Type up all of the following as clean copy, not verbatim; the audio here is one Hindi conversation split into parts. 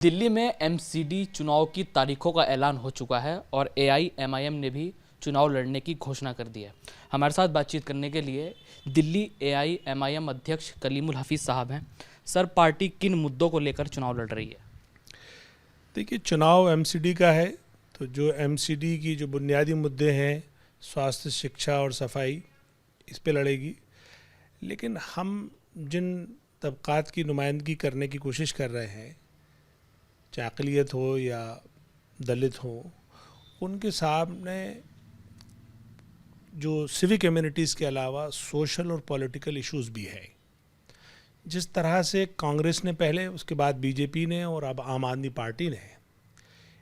दिल्ली में एमसीडी चुनाव की तारीखों का ऐलान हो चुका है और एआईएमआईएम ने भी चुनाव लड़ने की घोषणा कर दी है। हमारे साथ बातचीत करने के लिए दिल्ली एआईएमआईएम अध्यक्ष कलीमुल हफीज़ साहब हैं। सर, पार्टी किन मुद्दों को लेकर चुनाव लड़ रही है? देखिए, चुनाव एमसीडी का है तो जो एमसीडी की जो बुनियादी मुद्दे हैं, स्वास्थ्य, शिक्षा और सफाई, इस पे लड़ेगी। लेकिन हम जिन तबकात की नुमाइंदगी करने की कोशिश कर रहे हैं, चाहे अक़लियत हो या दलित हो, उनके सामने जो सिविक कम्युनिटीज़ के अलावा सोशल और पॉलिटिकल इश्यूज़ भी है। जिस तरह से कांग्रेस ने पहले, उसके बाद बीजेपी ने और अब आम आदमी पार्टी ने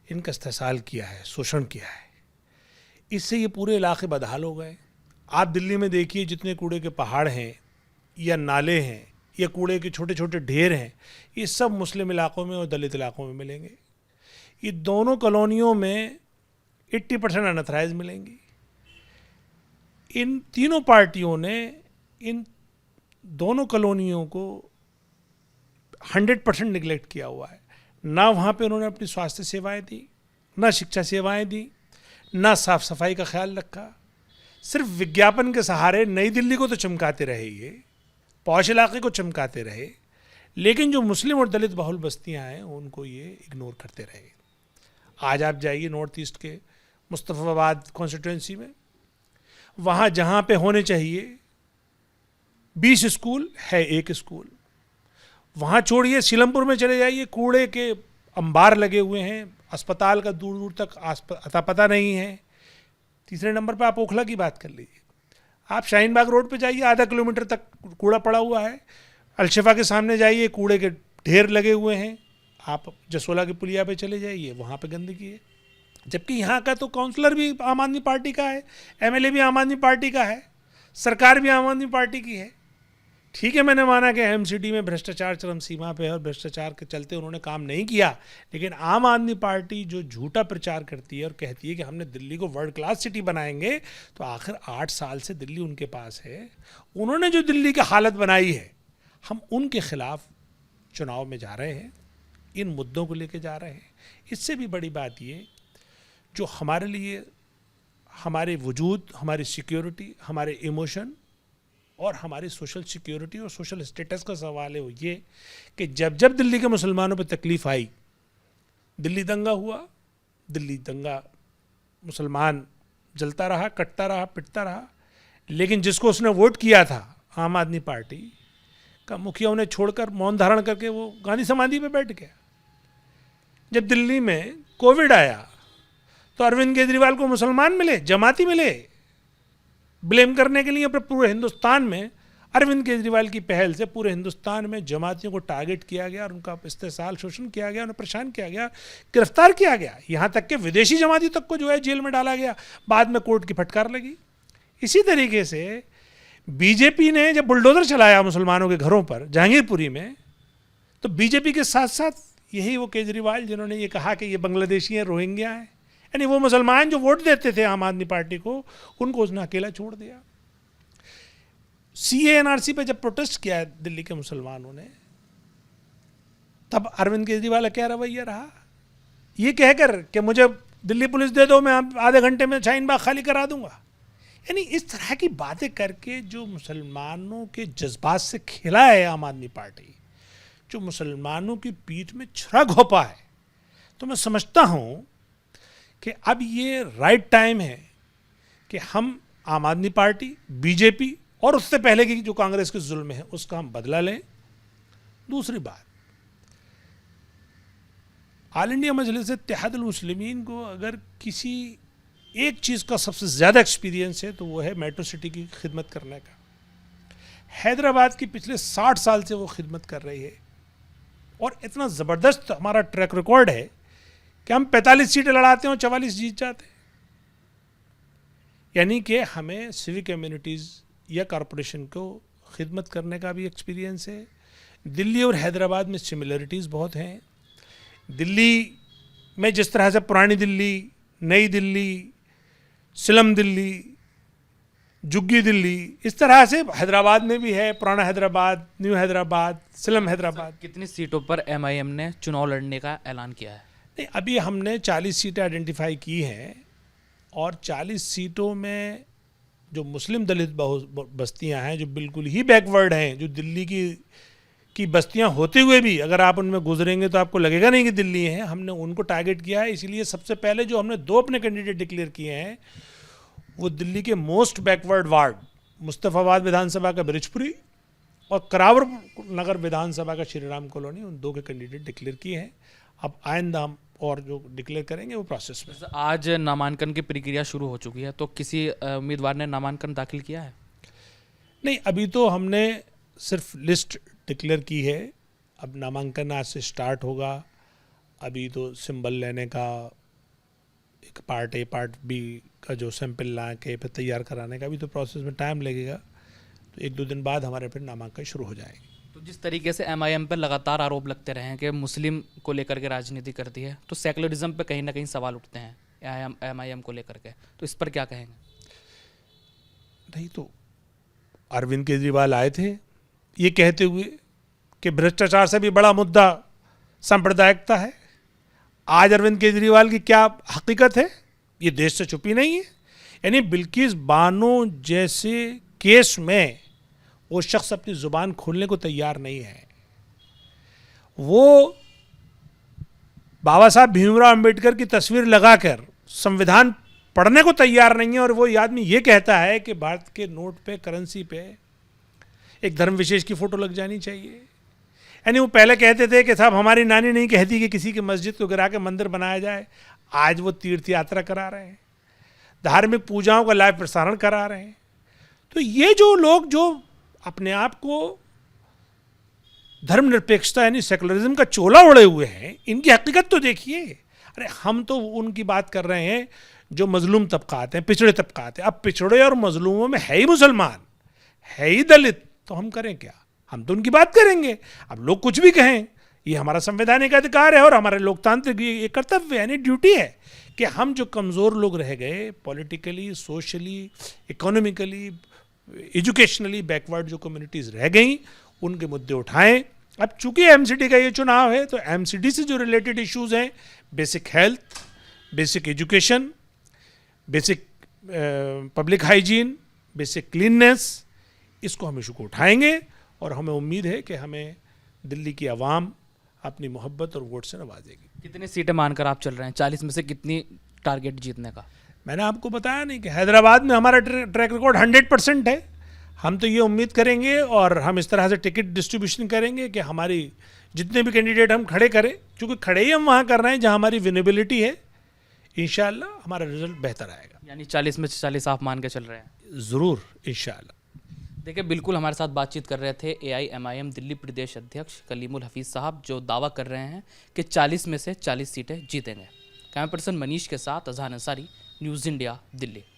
इनका इस्तेसाल किया है, शोषण किया है, इससे ये पूरे इलाके बदहाल हो गए। आप दिल्ली में देखिए, जितने कूड़े के पहाड़ हैं या नाले हैं या कूड़े के छोटे छोटे ढेर हैं, ये सब मुस्लिम इलाकों में और दलित इलाकों में मिलेंगे। ये दोनों कॉलोनियों में 80% अनथराइज मिलेंगी। इन तीनों पार्टियों ने इन दोनों कॉलोनियों को 100% निगलेक्ट किया हुआ है। ना वहाँ पे उन्होंने अपनी स्वास्थ्य सेवाएं दी, ना शिक्षा सेवाएं दी, ना साफ सफाई का ख्याल रखा। सिर्फ विज्ञापन के सहारे नई दिल्ली को तो चमकाते रहे, ये पौष इलाके को चमकाते रहे, लेकिन जो मुस्लिम और दलित बहुल बस्तियां हैं उनको ये इग्नोर करते रहे। आज आप जाइए नॉर्थ ईस्ट के मुस्तफ़ाबाद कॉन्स्टिट्यूंसी में, वहाँ जहाँ पे होने चाहिए 20 स्कूल है, 1 स्कूल। वहाँ छोड़िए, सीलमपुर में चले जाइए, कूड़े के अंबार लगे हुए हैं, अस्पताल का दूर दूर तक अता पता नहीं है। तीसरे नंबर पे आप ओखला की बात कर लीजिए, आप शाहीन बाग रोड पे जाइए, आधा किलोमीटर तक कूड़ा पड़ा हुआ है। अलशिफा के सामने जाइए, कूड़े के ढेर लगे हुए हैं। आप जसोला की पुलिया पे चले जाइए, वहाँ पे गंदगी है। जबकि यहाँ का तो काउंसलर भी आम आदमी पार्टी का है, एमएलए भी आम आदमी पार्टी का है, सरकार भी आम आदमी पार्टी की है। ठीक है, मैंने माना कि एमसीडी में भ्रष्टाचार चरम सीमा पे है और भ्रष्टाचार के चलते उन्होंने काम नहीं किया, लेकिन आम आदमी पार्टी जो झूठा प्रचार करती है और कहती है कि हमने दिल्ली को वर्ल्ड क्लास सिटी बनाएंगे, तो आखिर 8 साल से दिल्ली उनके पास है। उन्होंने जो दिल्ली की हालत बनाई है, हम उनके खिलाफ चुनाव में जा रहे हैं, इन मुद्दों को लेके जा रहे हैं। इससे भी बड़ी बात ये, जो हमारे लिए हमारे वजूद, हमारी सिक्योरिटी, हमारे इमोशन और हमारी सोशल सिक्योरिटी और सोशल स्टेटस का सवाल है, वो ये कि जब जब दिल्ली के मुसलमानों पर तकलीफ आई, दिल्ली दंगा हुआ, दिल्ली दंगा मुसलमान जलता रहा, कटता रहा, पिटता रहा, लेकिन जिसको उसने वोट किया था, आम आदमी पार्टी का मुखिया, उन्हें छोड़कर मौन धारण करके वो गांधी समाधि पे बैठ गया। जब दिल्ली में कोविड आया तो अरविंद केजरीवाल को मुसलमान मिले, जमाती मिले ब्लेम करने के लिए। पूरे हिंदुस्तान में अरविंद केजरीवाल की पहल से पूरे हिंदुस्तान में जमातियों को टारगेट किया गया और उनका इस्तेसाल, शोषण किया गया, उन्हें परेशान किया गया, गिरफ्तार किया गया। यहाँ तक कि विदेशी जमाती तक को जो है जेल में डाला गया, बाद में कोर्ट की फटकार लगी। इसी तरीके से बीजेपी ने जब बुलडोजर चलाया मुसलमानों के घरों पर जहांगीरपुरी में, तो बीजेपी के साथ साथ यही वो केजरीवाल जिन्होंने ये कहा कि ये बांग्लादेशी हैं, रोहिंग्या हैं, यानी वो मुसलमान जो वोट देते थे आम आदमी पार्टी को, उनको उसने अकेला छोड़ दिया। सीए एनआरसी पे जब प्रोटेस्ट किया दिल्ली के मुसलमानों ने, तब अरविंद केजरीवाल क्या रवैया रहा, ये कहकर कि मुझे दिल्ली पुलिस दे दो, मैं आधे घंटे में शाहीन बाग खाली करा दूंगा। यानी इस तरह की बातें करके जो मुसलमानों के जज्बात से खेला है आम आदमी पार्टी, जो मुसलमानों की पीठ में छुरा घोंपा है, तो मैं समझता हूँ कि अब ये राइट टाइम है कि हम आम आदमी पार्टी, बीजेपी और उससे पहले की जो कांग्रेस के जुल्म है उसका हम बदला लें। दूसरी बात, ऑल इंडिया मजलिस इत्तेहादुल मुस्लिमीन को अगर किसी एक चीज़ का सबसे ज़्यादा एक्सपीरियंस है तो वो है मेट्रो सिटी की खिदमत करने का। हैदराबाद की पिछले 60 साल से वो खिदमत कर रही है और इतना ज़बरदस्त हमारा ट्रैक रिकॉर्ड है कि हम 45 सीटें लड़ाते हैं और 44 जीत जाते हैं। यानी कि हमें सिविक कम्युनिटीज़ या कॉरपोरेशन को खिदमत करने का भी एक्सपीरियंस है। दिल्ली और हैदराबाद में सिमिलरिटीज़ बहुत हैं। दिल्ली में जिस तरह से पुरानी दिल्ली, नई दिल्ली, स्लम दिल्ली, जुग्गी दिल्ली, इस तरह से हैदराबाद में भी है, पुराना हैदराबाद, न्यू हैदराबाद, सिलम हैदराबाद। कितनी सीटों पर एमआईएम ने चुनाव लड़ने का ऐलान किया है? नहीं, अभी हमने 40 सीटें आइडेंटिफाई की हैं और 40 सीटों में जो मुस्लिम दलित बस्तियां हैं, जो बिल्कुल ही बैकवर्ड हैं, जो दिल्ली की बस्तियां होते हुए भी अगर आप उनमें गुजरेंगे तो आपको लगेगा नहीं कि दिल्ली है, हमने उनको टारगेट किया है। इसीलिए सबसे पहले जो हमने 2 अपने कैंडिडेट डिक्लेयर किए हैं वो दिल्ली के मोस्ट बैकवर्ड वार्ड मुस्तफ़ाबाद विधानसभा का ब्रिजपुरी और करावर नगर विधानसभा का श्रीराम कॉलोनी, उन 2 के कैंडिडेट डिक्लेयर किए हैं। अब आइंदा हम और जो डिक्लेयर करेंगे वो प्रोसेस में। आज नामांकन की प्रक्रिया शुरू हो चुकी है, तो किसी उम्मीदवार ने नामांकन दाखिल किया है? नहीं, अभी तो हमने सिर्फ लिस्ट डिक्लेयर की है। अब नामांकन आज से स्टार्ट होगा। अभी तो सिंबल लेने का, एक पार्ट ए पार्ट बी का जो सैंपल ला के फिर तैयार कराने का भी तो प्रोसेस में टाइम लगेगा। तो 1-2 दिन बाद हमारे फिर नामांकन शुरू हो जाएंगे। तो जिस तरीके से एमआईएम पर लगातार आरोप लगते रहे हैं कि मुस्लिम को लेकर के राजनीति करती है, तो सेकुलरिज्म पे कहीं ना कहीं सवाल उठते हैं एमआईएम को लेकर के, तो इस पर क्या कहेंगे? नहीं, तो अरविंद केजरीवाल आए थे ये कहते हुए कि भ्रष्टाचार से भी बड़ा मुद्दा सांप्रदायिकता है। आज अरविंद केजरीवाल की क्या हकीकत है ये देश से छुपी नहीं है। यानी बिल्किस बानो जैसे केस में वो शख्स अपनी जुबान खोलने को तैयार नहीं है। वो बाबा साहब भीमराव अंबेडकर की तस्वीर लगाकर संविधान पढ़ने को तैयार नहीं है और वो आदमी ये कहता है कि भारत के नोट पे, करेंसी पे एक धर्म विशेष की फोटो लग जानी चाहिए। यानी वो पहले कहते थे कि साहब हमारी नानी नहीं कहती कि किसी की मस्जिद को गिरा के मंदिर बनाया जाए। आज वो तीर्थ यात्रा करा रहे हैं, धार्मिक पूजाओं का लाइव प्रसारण करा रहे हैं। तो ये जो लोग जो अपने आप को धर्मनिरपेक्षता यानी सेकुलरिज्म का चोला ओढ़े हुए हैं, इनकी हकीकत तो देखिए। अरे हम तो उनकी बात कर रहे हैं जो मजलूम तबकात हैं, पिछड़े तबकात हैं। अब पिछड़े और मजलूमों में है ही मुसलमान, है ही दलित, तो हम करें क्या? हम तो उनकी बात करेंगे। अब लोग कुछ भी कहें, ये हमारा संवैधानिक अधिकार है और हमारे लोकतांत्रिक ये कर्तव्य यानी ड्यूटी है कि हम जो कमज़ोर लोग रह गए politically, socially, economically, educationally backward जो कम्युनिटीज़ रह गई, उनके मुद्दे उठाएं। अब चूंकि एमसीडी का ये चुनाव है तो एमसीडी से जो रिलेटेड इश्यूज हैं, basic health, basic education, basic public hygiene, basic cleanness, इसको हम इशू को उठाएंगे और हमें उम्मीद है कि हमें दिल्ली की आवाम अपनी मोहब्बत और वोट से नवाजेगी। कितनी सीटें मानकर आप चल रहे हैं? 40 में से कितनी टारगेट जीतने का? मैंने आपको बताया नहीं कि हैदराबाद में हमारा ट्रैक रिकॉर्ड 100% है। हम तो ये उम्मीद करेंगे और हम इस तरह से टिकट डिस्ट्रीब्यूशन करेंगे कि हमारी जितने भी कैंडिडेट हम खड़े करें, क्योंकि खड़े ही हम वहाँ कर रहे हैं जहाँ हमारी विनेबिलिटी है, इंशाल्लाह हमारा रिजल्ट बेहतर आएगा। यानी 40 में से 40 आप मान के चल रहे हैं? ज़रूर, इंशाल्लाह। देखिए, बिल्कुल हमारे साथ बातचीत कर रहे थे AIMIM दिल्ली प्रदेश अध्यक्ष कलीमुल हफीज़ साहब, जो दावा कर रहे हैं कि 40 में से 40 सीटें जीतेंगे। कैमरा पर्सन मनीष के साथ अजहार अंसारी, न्यूज़ इंडिया, दिल्ली।